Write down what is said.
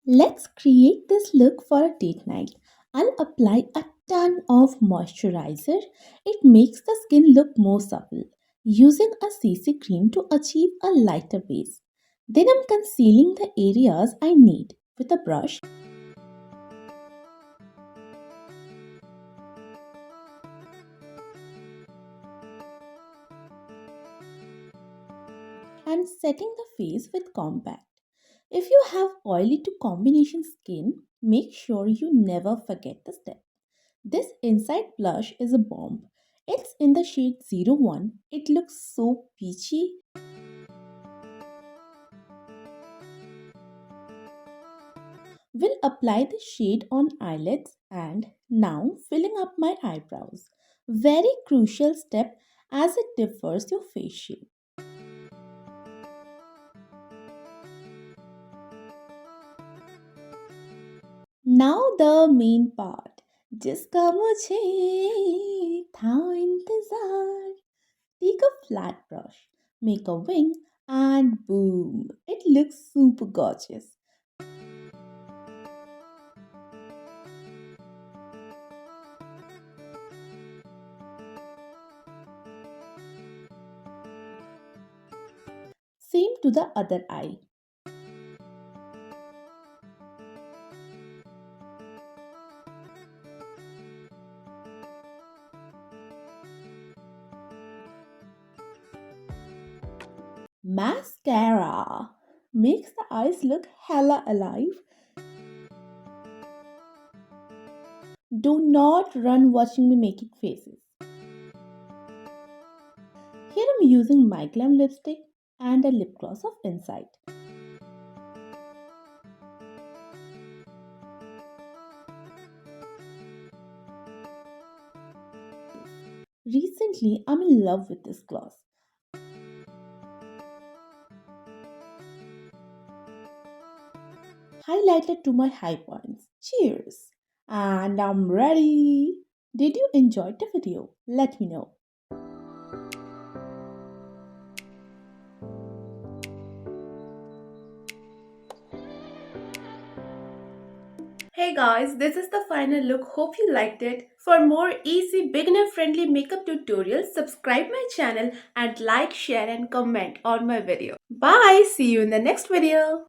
Let's create this look for a date night. I'll apply a ton of moisturizer. It makes the skin look more supple. Using a CC cream to achieve a lighter base. Then I'm concealing the areas I need with a brush and setting the face with compact. If you have oily to combination skin, make sure you never forget the step. This inside blush is a bomb. It's in the shade 01. It looks so peachy. We'll apply the shade on eyelids and now filling up my eyebrows. Very crucial step as it differs your face shape. Now the main part. जिसका मुझे था इंतजार. Take a flat brush, make a wing, and boom! It looks super gorgeous. Same to the other eye. Mascara makes the eyes look hella alive. Do not run watching me making faces. Here I'm using my glam lipstick and a lip gloss of Insight. Recently, I'm in love with this gloss. Highlighter to my high points. Cheers! And I'm ready! Did you enjoy the video? Let me know. Hey guys, this is the final look. Hope you liked it. For more easy beginner friendly makeup tutorials, subscribe my channel and like, share and comment on my video. Bye! See you in the next video.